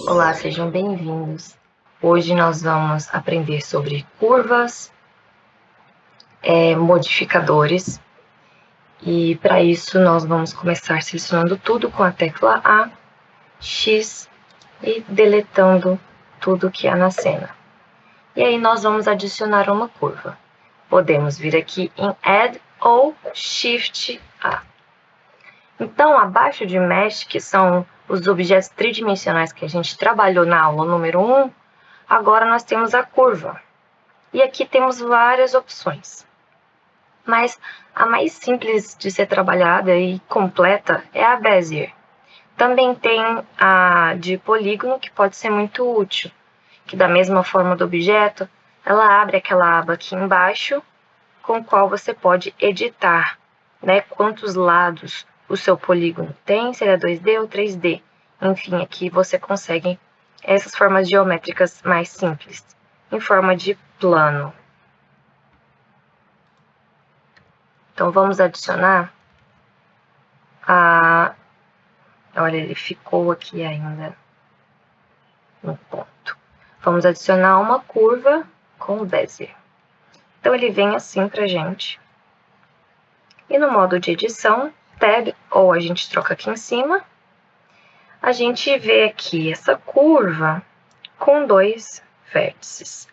Olá, sejam bem-vindos. Hoje nós vamos aprender sobre curvas, modificadores, e para isso nós vamos começar selecionando tudo com a tecla A, X e deletando tudo que há na cena. E aí nós vamos adicionar uma curva. Podemos vir aqui em Add ou Shift A. Então, abaixo de Mesh, que são os objetos tridimensionais que a gente trabalhou na aula número 1, agora nós temos a curva. E aqui temos várias opções. Mas a mais simples de ser trabalhada e completa é a Bezier. Também tem a de polígono, que pode ser muito útil, que da mesma forma do objeto, ela abre aquela aba aqui embaixo, com a qual você pode editar, né, quantos lados o seu polígono tem, se ele é 2D ou 3D. Enfim, aqui você consegue essas formas geométricas mais simples, em forma de plano. Então, vamos adicionar a... Olha, ele ficou aqui ainda no ponto. Vamos adicionar uma curva com o Bezier. Então, ele vem assim pra gente. E no modo de edição, Tab, ou a gente troca aqui em cima, a gente vê aqui essa curva com 2 vértices.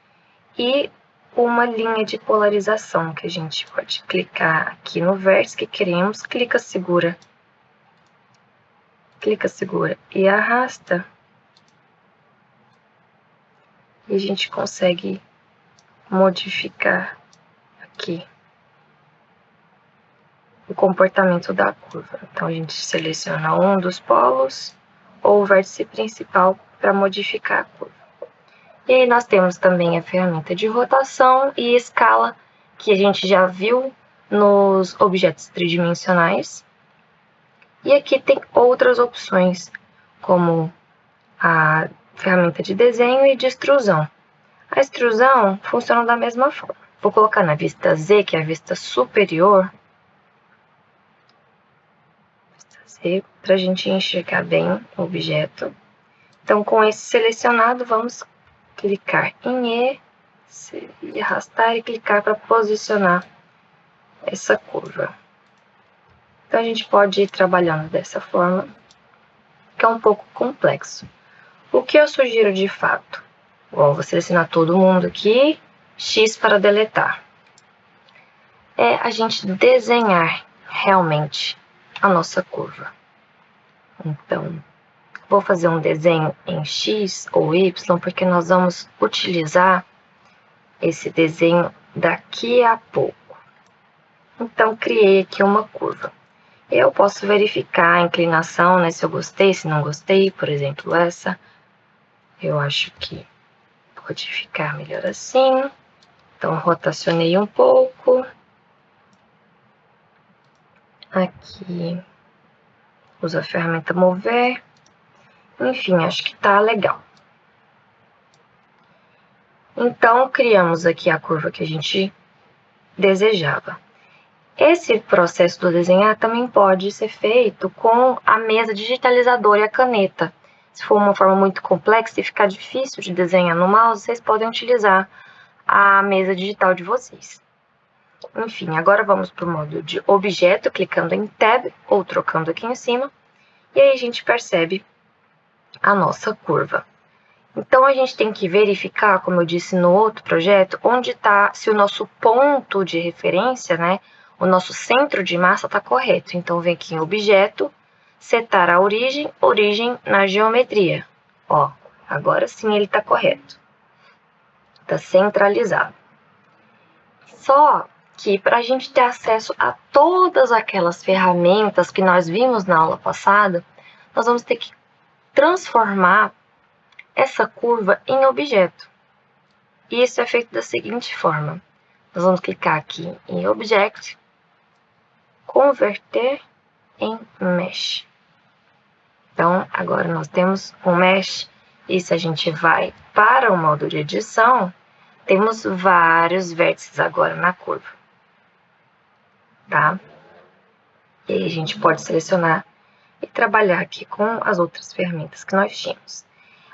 E uma linha de polarização, que a gente pode clicar aqui no vértice que queremos, clica, segura e arrasta. E a gente consegue modificar aqui o comportamento da curva. Então, a gente seleciona um dos polos ou o vértice principal para modificar a curva. E aí nós temos também a ferramenta de rotação e escala, que a gente já viu nos objetos tridimensionais. E aqui tem outras opções, como a ferramenta de desenho e de extrusão. A extrusão funciona da mesma forma. Vou colocar na vista Z, que é a vista superior, para a gente enxergar bem o objeto. Então, com esse selecionado, vamos clicar em E arrastar e clicar para posicionar essa curva. Então, a gente pode ir trabalhando dessa forma, que é um pouco complexo. O que eu sugiro de fato? Bom, vou selecionar todo mundo aqui, X para deletar. É a gente desenhar realmente a nossa curva. Então, vou fazer um desenho em X ou Y, porque nós vamos utilizar esse desenho daqui a pouco. Então, criei aqui uma curva. Eu posso verificar a inclinação, né, se eu gostei, se não gostei, por exemplo, essa. Eu acho que pode ficar melhor assim. Então, rotacionei um pouco. Aqui, uso a ferramenta mover. Enfim, acho que tá legal. Então, criamos aqui a curva que a gente desejava. Esse processo do desenhar também pode ser feito com a mesa digitalizadora e a caneta. Se for uma forma muito complexa e ficar difícil de desenhar no mouse, vocês podem utilizar a mesa digital de vocês. Enfim, agora vamos para o modo de objeto, clicando em Tab ou trocando aqui em cima. E aí a gente percebe a nossa curva. Então, a gente tem que verificar, como eu disse no outro projeto, onde está, se o nosso ponto de referência, né, o nosso centro de massa está correto. Então, vem aqui em Objeto, setar a origem, origem na geometria. Ó, agora sim ele está correto. Está centralizado. Só que para a gente ter acesso a todas aquelas ferramentas que nós vimos na aula passada, nós vamos ter que transformar essa curva em objeto. E isso é feito da seguinte forma. Nós vamos clicar aqui em Object, Converter em Mesh. Então, agora nós temos um Mesh, e se a gente vai para o modo de edição, temos vários vértices agora na curva. Tá? E aí a gente pode selecionar e trabalhar aqui com as outras ferramentas que nós tínhamos.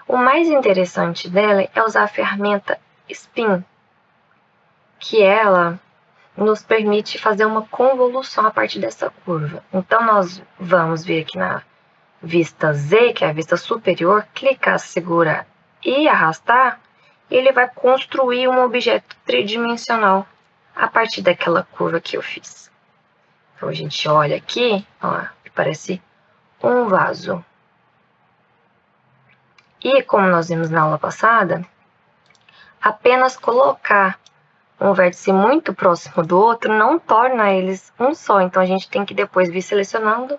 O mais interessante dela é usar a ferramenta Spin, que ela nos permite fazer uma convolução a partir dessa curva. Então, nós vamos vir aqui na vista Z, que é a vista superior, clicar, segurar e arrastar, e ele vai construir um objeto tridimensional a partir daquela curva que eu fiz. Então, a gente olha aqui, ó, parece um vaso. E como nós vimos na aula passada, apenas colocar um vértice muito próximo do outro não torna eles um só. Então, a gente tem que depois vir selecionando,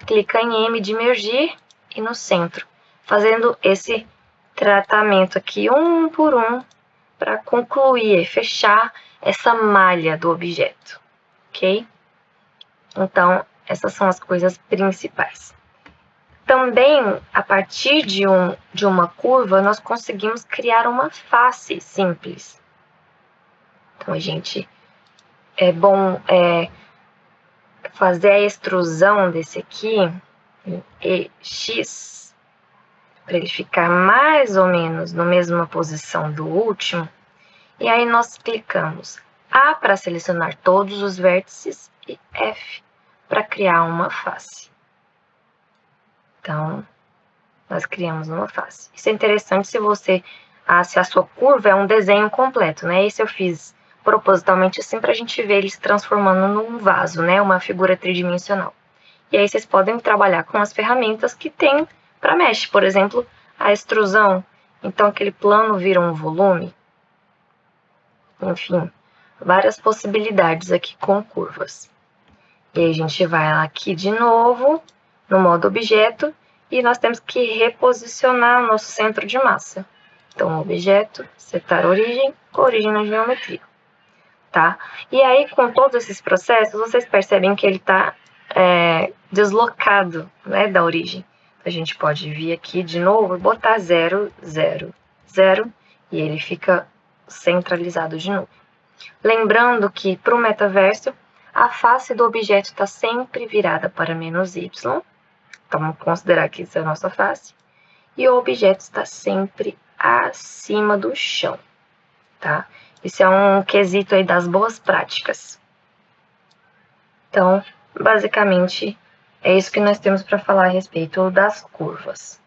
clicar em M de emergir e no centro, fazendo esse tratamento aqui um por um para concluir e fechar essa malha do objeto, ok? Então, essas são as coisas principais. Também, a partir de uma curva, nós conseguimos criar uma face simples. Então, é bom fazer a extrusão desse aqui em EX, para ele ficar mais ou menos na mesma posição do último. E aí nós clicamos A para selecionar todos os vértices e F para criar uma face. Então, nós criamos uma face. Isso é interessante se a sua curva é um desenho completo, né? Esse eu fiz propositalmente assim para a gente ver ele se transformando num vaso, né? Uma figura tridimensional. E aí vocês podem trabalhar com as ferramentas que tem para Mesh, por exemplo, a extrusão. Então, aquele plano vira um volume. Enfim, várias possibilidades aqui com curvas. E aí a gente vai aqui de novo, no modo objeto, e nós temos que reposicionar o nosso centro de massa. Então, objeto, setar origem na geometria, tá? E aí, com todos esses processos, vocês percebem que ele está deslocado, né, da origem. A gente pode vir aqui de novo e botar 0, 0, 0, e ele fica centralizado de novo. Lembrando que, para o metaverso, a face do objeto está sempre virada para -y. Então, vamos considerar que isso é a nossa face. E o objeto está sempre acima do chão, tá? Isso é um quesito aí das boas práticas. Então, basicamente, é isso que nós temos para falar a respeito das curvas.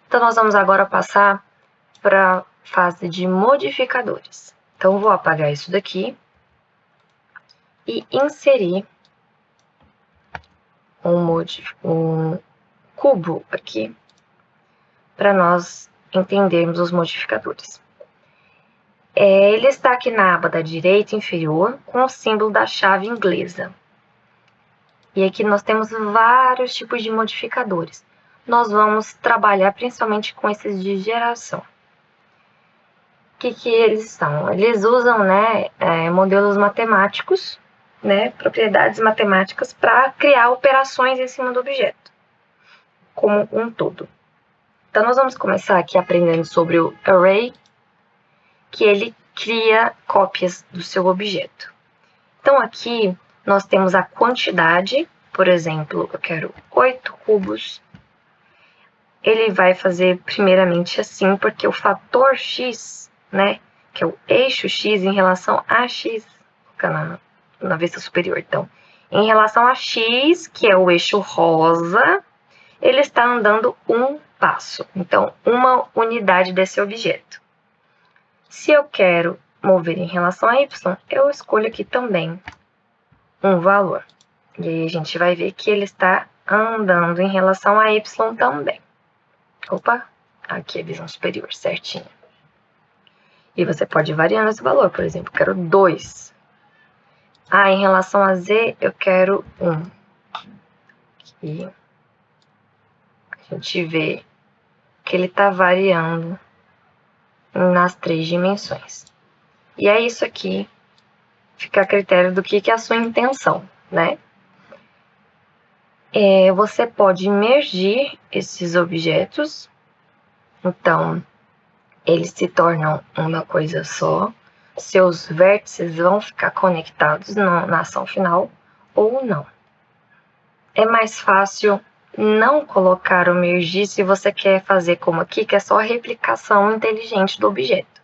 Então, nós vamos agora passar para a fase de modificadores. Então, vou apagar isso daqui e inserir um cubo aqui para nós entendermos os modificadores. Ele está aqui na aba da direita inferior com o símbolo da chave inglesa. E aqui nós temos vários tipos de modificadores. Nós vamos trabalhar principalmente com esses de geração. O que eles são? Eles usam, né, modelos matemáticos, né, propriedades matemáticas para criar operações em cima do objeto, como um todo. Então, nós vamos começar aqui aprendendo sobre o array, que ele cria cópias do seu objeto. Então, aqui nós temos a quantidade, por exemplo, eu quero 8 cubos. Ele vai fazer primeiramente assim, porque o fator x, né, que é o eixo x em relação a x, fica na vista superior. Então, em relação a x, que é o eixo rosa, ele está andando um passo. Então, uma unidade desse objeto. Se eu quero mover em relação a y, eu escolho aqui também um valor. E aí a gente vai ver que ele está andando em relação a y também. Opa, aqui é a visão superior, certinho. E você pode ir variando esse valor, por exemplo, eu quero 2. Em relação a z, eu quero 1. Aqui a gente vê que ele está variando nas 3 dimensões. E é isso aqui, fica a critério do que é a sua intenção, né? Você pode imergir esses objetos, então eles se tornam uma coisa só, seus vértices vão ficar conectados na ação final ou não, é mais fácil não colocar o merge se você quer fazer como aqui, que é só a replicação inteligente do objeto.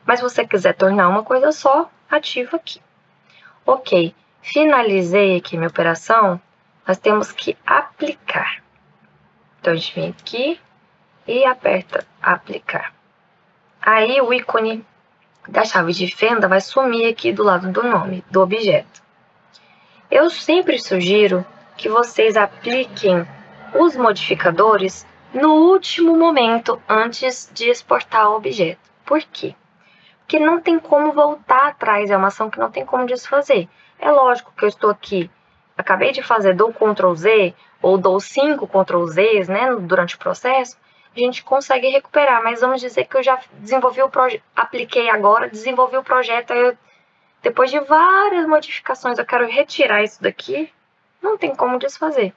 Mas se você quiser tornar uma coisa só, ativa aqui. Ok, finalizei aqui minha operação, nós temos que aplicar. Então, a gente vem aqui e aperta aplicar. Aí o ícone da chave de fenda vai sumir aqui do lado do nome do objeto. Eu sempre sugiro que vocês apliquem os modificadores no último momento antes de exportar o objeto. Por quê? Porque não tem como voltar atrás, é uma ação que não tem como desfazer. É lógico que eu estou aqui, acabei de fazer, dou Ctrl Z ou dou 5 Ctrl Zs, né, durante o processo, a gente consegue recuperar, mas vamos dizer que eu já desenvolvi o projeto, apliquei agora, desenvolvi o projeto, aí depois de várias modificações eu quero retirar isso daqui, não tem como desfazer.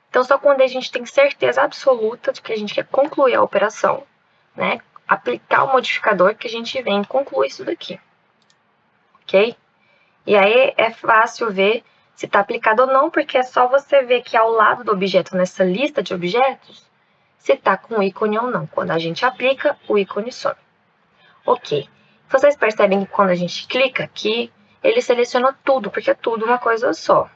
Então, só quando a gente tem certeza absoluta de que a gente quer concluir a operação, né, aplicar o modificador, que a gente vem e conclui isso daqui. Ok? E aí é fácil ver se está aplicado ou não, porque é só você ver que ao lado do objeto, nessa lista de objetos, se está com ícone ou não. Quando a gente aplica, o ícone some. Ok. Vocês percebem que quando a gente clica aqui, ele seleciona tudo, porque é tudo uma coisa só.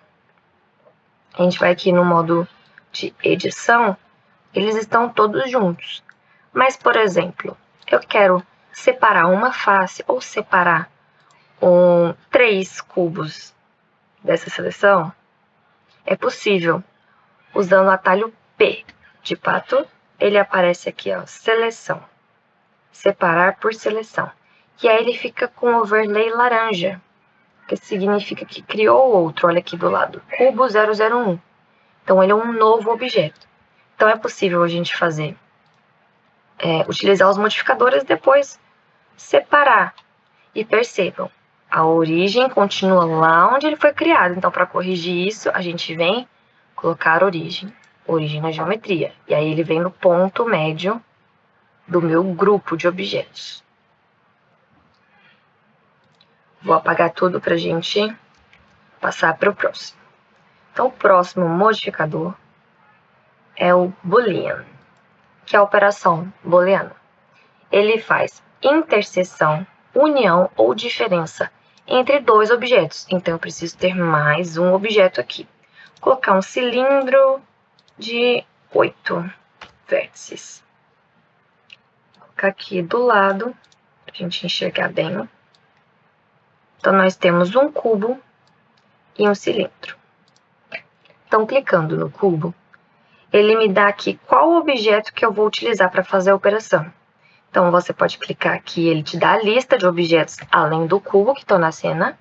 A gente vai aqui no modo de edição, eles estão todos juntos. Mas, por exemplo, eu quero separar uma face ou separar 3 cubos dessa seleção. É possível. Usando o atalho P de pato, ele aparece aqui, ó, seleção. Separar por seleção. E aí ele fica com overlay laranja, que significa que criou outro, olha aqui do lado, cubo 001. Então ele é um novo objeto. Então é possível a gente fazer, utilizar os modificadores e depois separar. E percebam, a origem continua lá onde ele foi criado. Então, para corrigir isso, a gente vem colocar origem na geometria. E aí ele vem no ponto médio do meu grupo de objetos. Vou apagar tudo para a gente passar para o próximo. Então, o próximo modificador é o Boolean, que é a operação booleana. Ele faz interseção, união ou diferença entre 2 objetos. Então, eu preciso ter mais um objeto aqui. Vou colocar um cilindro de 8 vértices. Vou colocar aqui do lado, para a gente enxergar bem. Então, nós temos um cubo e um cilindro. Então, clicando no cubo, ele me dá aqui qual objeto que eu vou utilizar para fazer a operação. Então, você pode clicar aqui, ele te dá a lista de objetos além do cubo que estão na cena.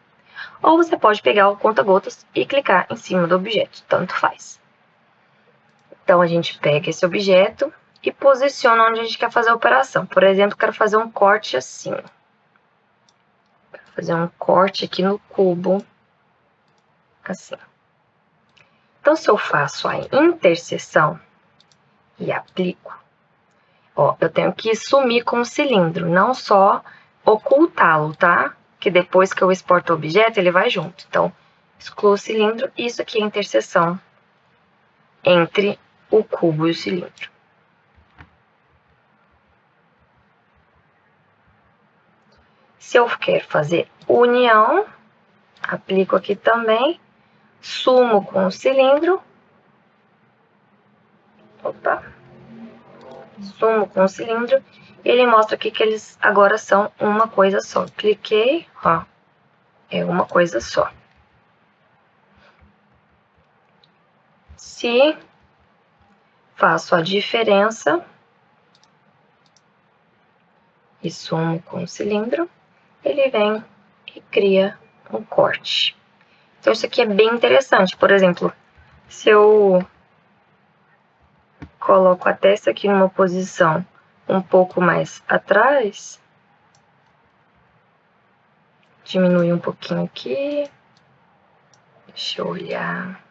Ou você pode pegar o conta-gotas e clicar em cima do objeto, tanto faz. Então, a gente pega esse objeto e posiciona onde a gente quer fazer a operação. Por exemplo, quero fazer um corte assim. Quero fazer um corte aqui no cubo, assim. Então, se eu faço a interseção e aplico, ó, eu tenho que sumir com o cilindro, não só ocultá-lo, tá? Que depois que eu exporto o objeto, ele vai junto. Então, excluo o cilindro, isso aqui é a interseção entre o cubo e o cilindro. Se eu quero fazer união, aplico aqui também, sumo com o cilindro. Opa! Sumo com o cilindro. E ele mostra aqui que eles agora são uma coisa só. Cliquei, ó, é uma coisa só. Se faço a diferença e sumo com o cilindro, ele vem e cria um corte. Então, isso aqui é bem interessante. Por exemplo, se eu coloco até isso aqui numa posição um pouco mais atrás, diminui um pouquinho aqui, deixa eu olhar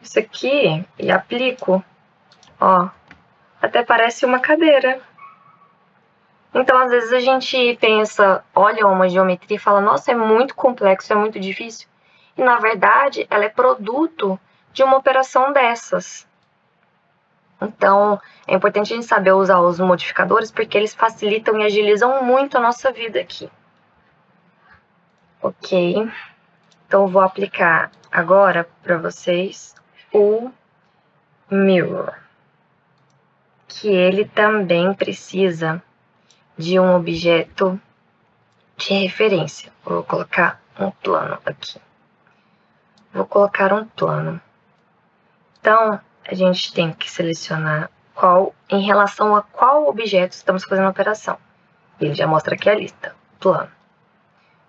isso aqui e aplico, ó, até parece uma cadeira. Então, às vezes a gente pensa, olha uma geometria e fala, nossa, é muito complexo, é muito difícil. E, na verdade, ela é produto de uma operação dessas. Então, é importante a gente saber usar os modificadores porque eles facilitam e agilizam muito a nossa vida aqui. Ok, então eu vou aplicar agora para vocês o mirror, que ele também precisa de um objeto de referência. Vou colocar um plano aqui. Vou colocar um plano. Então, a gente tem que selecionar em relação a qual objeto estamos fazendo a operação. Ele já mostra aqui a lista, plano.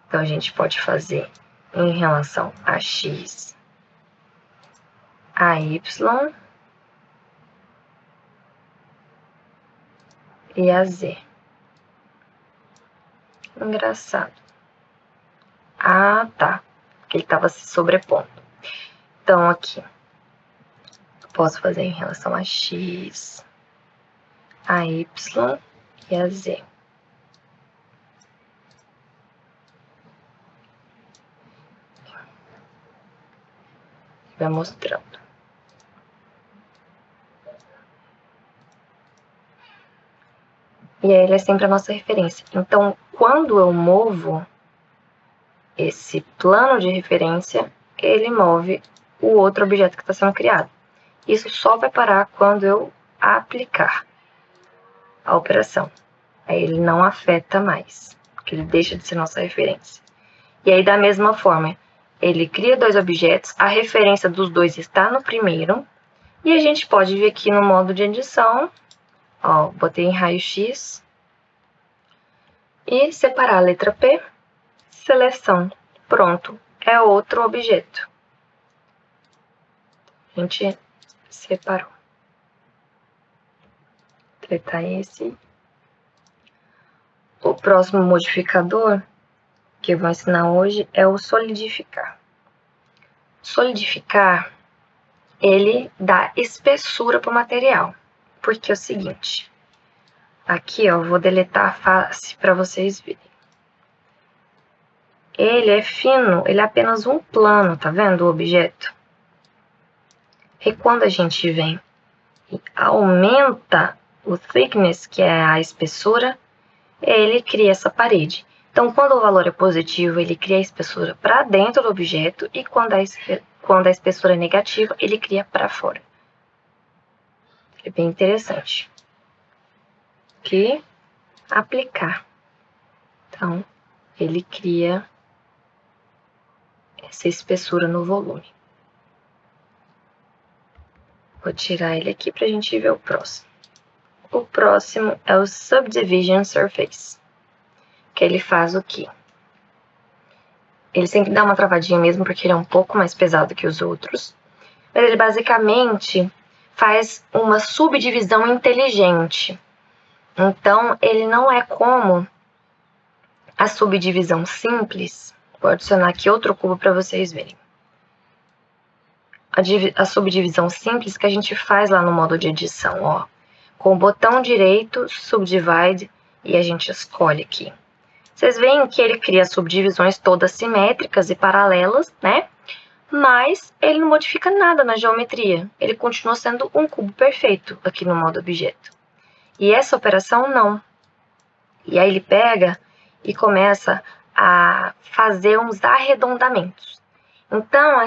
Então, a gente pode fazer em relação a x, a y e a z. Engraçado. Ah, tá. Porque ele estava se sobrepondo. Então, aqui, eu posso fazer em relação a x, a y e a z. Vai mostrando. E aí ele é sempre a nossa referência. Então, quando eu movo esse plano de referência, ele move o outro objeto que está sendo criado. Isso só vai parar quando eu aplicar a operação. Aí ele não afeta mais, porque ele deixa de ser nossa referência. E aí, da mesma forma, ele cria dois objetos, a referência dos dois está no primeiro, e a gente pode vir aqui no modo de edição, ó, botei em raio-x, e separar a letra P, seleção, pronto, é outro objeto. A gente separou. Deletar esse. O próximo modificador que eu vou ensinar hoje é o solidificar. Solidificar, ele dá espessura para o material. Porque é o seguinte, aqui ó, eu vou deletar a face para vocês verem. Ele é fino, ele é apenas um plano, tá vendo o objeto? E quando a gente vem e aumenta o thickness, que é a espessura, ele cria essa parede. Então, quando o valor é positivo, ele cria a espessura para dentro do objeto, e quando a espessura é negativa, ele cria para fora. É bem interessante. Aqui, aplicar. Então, ele cria essa espessura no volume. Vou tirar ele aqui para a gente ver o próximo. O próximo é o Subdivision Surface, que ele faz o quê? Ele sempre dá uma travadinha mesmo, porque ele é um pouco mais pesado que os outros. Mas ele basicamente faz uma subdivisão inteligente. Então, ele não é como a subdivisão simples. Vou adicionar aqui outro cubo para vocês verem. A subdivisão simples que a gente faz lá no modo de edição, ó. Com o botão direito, Subdivide, e a gente escolhe aqui. Vocês veem que ele cria subdivisões todas simétricas e paralelas, né? Mas ele não modifica nada na geometria. Ele continua sendo um cubo perfeito aqui no modo objeto. E essa operação não. E aí ele pega e começa a fazer uns arredondamentos. Então,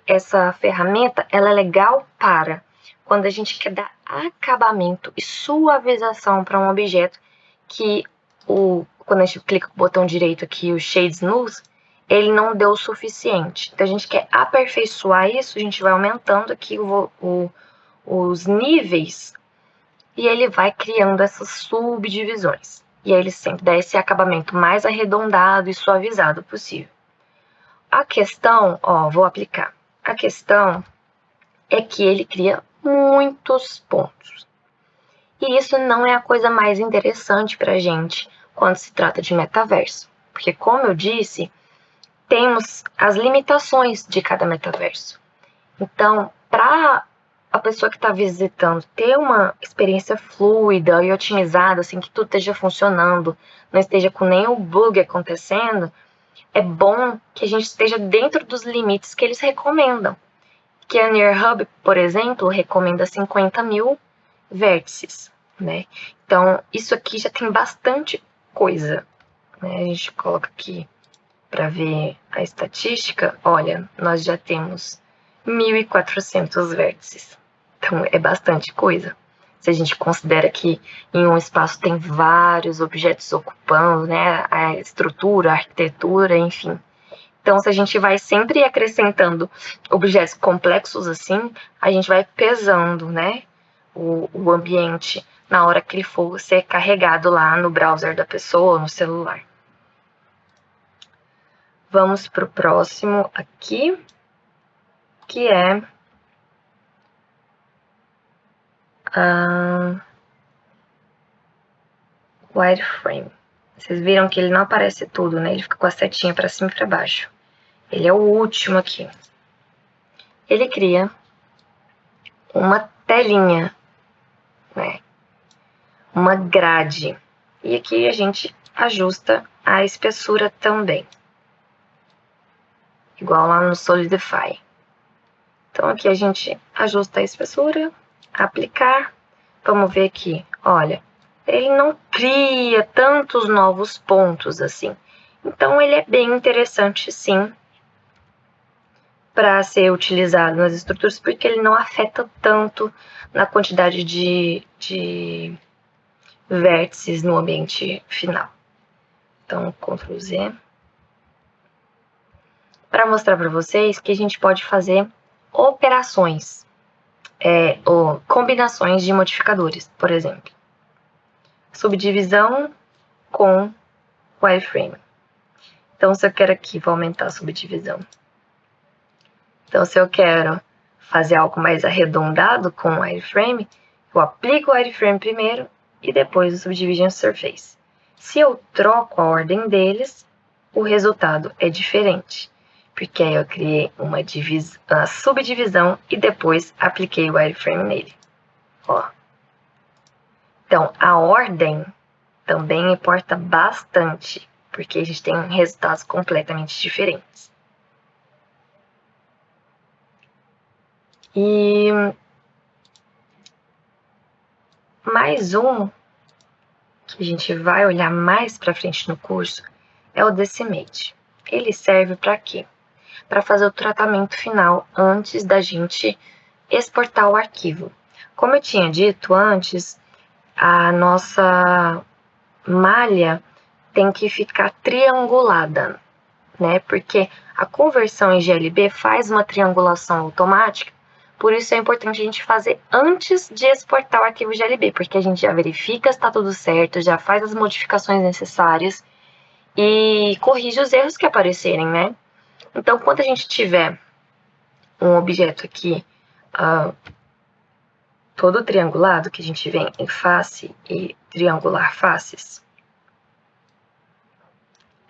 essa ferramenta ela é legal para quando a gente quer dar acabamento e suavização para um objeto que quando a gente clica com o botão direito aqui, o Shade Smooth, ele não deu o suficiente. Então, a gente quer aperfeiçoar isso, a gente vai aumentando aqui os níveis e ele vai criando essas subdivisões. E aí ele sempre dá esse acabamento mais arredondado e suavizado possível. A questão, ó, vou aplicar. A questão é que ele cria muitos pontos. E isso não é a coisa mais interessante para a gente quando se trata de metaverso. Porque, como eu disse, temos as limitações de cada metaverso. Então, para a pessoa que está visitando ter uma experiência fluida e otimizada, assim, que tudo esteja funcionando, não esteja com nenhum bug acontecendo, é bom que a gente esteja dentro dos limites que eles recomendam. que a NearHub, por exemplo, recomenda 50.000 vértices, né? Então, isso aqui já tem bastante coisa, né? A gente coloca aqui para ver a estatística. Olha, nós já temos 1.400 vértices. Então, é bastante coisa. Se a gente considera que em um espaço tem vários objetos ocupando, né? A estrutura, a arquitetura, enfim. Então, se a gente vai sempre acrescentando objetos complexos assim, a gente vai pesando, né, o ambiente na hora que ele for ser carregado lá no browser da pessoa ou no celular. Vamos para o próximo aqui, que é wireframe. Vocês viram que ele não aparece tudo, né? Ele fica com a setinha para cima e para baixo. Ele é o último aqui. Ele cria uma telinha, né? Uma grade. E aqui a gente ajusta a espessura também. Igual lá no Solidify. Então aqui a gente ajusta a espessura, aplicar. Vamos ver aqui, olha, ele não cria tantos novos pontos assim. Então ele é bem interessante sim para ser utilizado nas estruturas, porque ele não afeta tanto na quantidade de vértices no ambiente final. Então, Ctrl Z. Para mostrar para vocês que a gente pode fazer operações, ou combinações de modificadores, por exemplo. Subdivisão com wireframe. Então, se eu quero aqui, vou aumentar a subdivisão. Então, se eu quero fazer algo mais arredondado com o wireframe, eu aplico o wireframe primeiro e depois o Subdivision Surface. Se eu troco a ordem deles, o resultado é diferente, porque aí eu criei uma subdivisão e depois apliquei o wireframe nele. Ó. Então, a ordem também importa bastante, porque a gente tem resultados completamente diferentes. E mais um que a gente vai olhar mais para frente no curso é o Decimate. Ele serve para quê? Para fazer o tratamento final antes da gente exportar o arquivo. Como eu tinha dito antes, a nossa malha tem que ficar triangulada, né? Porque a conversão em GLB faz uma triangulação automática. Por isso é importante a gente fazer antes de exportar o arquivo GLB, porque a gente já verifica se está tudo certo, já faz as modificações necessárias e corrige os erros que aparecerem, né? Então, quando a gente tiver um objeto aqui todo triangulado, que a gente vem em face e triangular faces,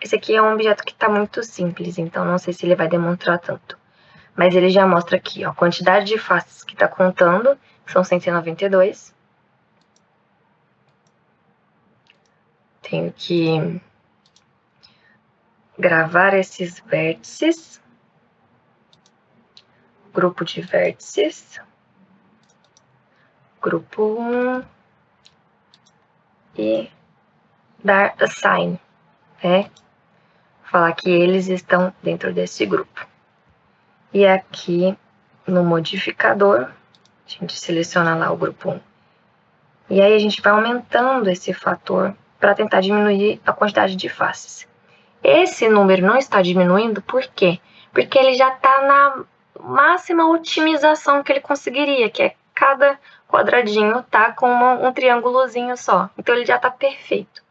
esse aqui é um objeto que está muito simples, então não sei se ele vai demonstrar tanto. Mas ele já mostra aqui, ó, a quantidade de faces que está contando, são 192. Tenho que gravar esses vértices. Grupo de vértices. Grupo 1. E dar assign, né? Falar que eles estão dentro desse grupo. E aqui no modificador, a gente seleciona lá o grupo 1. E aí a gente vai aumentando esse fator para tentar diminuir a quantidade de faces. Esse número não está diminuindo, por quê? Porque ele já está na máxima otimização que ele conseguiria, que é cada quadradinho tá com um triângulozinho só. Então ele já está perfeito.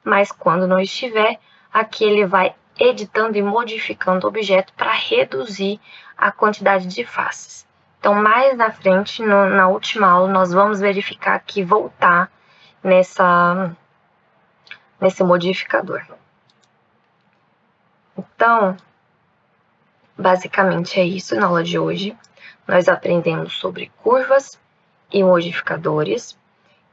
Mas quando não estiver, aqui ele vai editando e modificando o objeto para reduzir a quantidade de faces. Então, mais na frente, na última aula, nós vamos verificar aqui, voltar nesse modificador. Então, basicamente é isso na aula de hoje. Nós aprendemos sobre curvas e modificadores.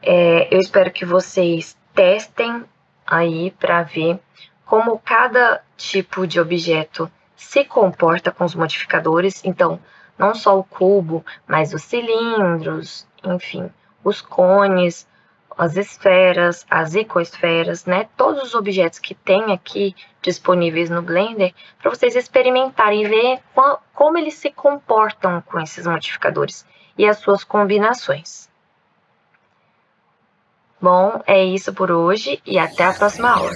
Eu espero que vocês testem aí para ver como cada tipo de objeto se comporta com os modificadores. Então, não só o cubo, mas os cilindros, enfim, os cones, as esferas, as icoesferas, né? Todos os objetos que tem aqui disponíveis no Blender para vocês experimentarem e ver como eles se comportam com esses modificadores e as suas combinações. Bom, é isso por hoje e até a próxima aula.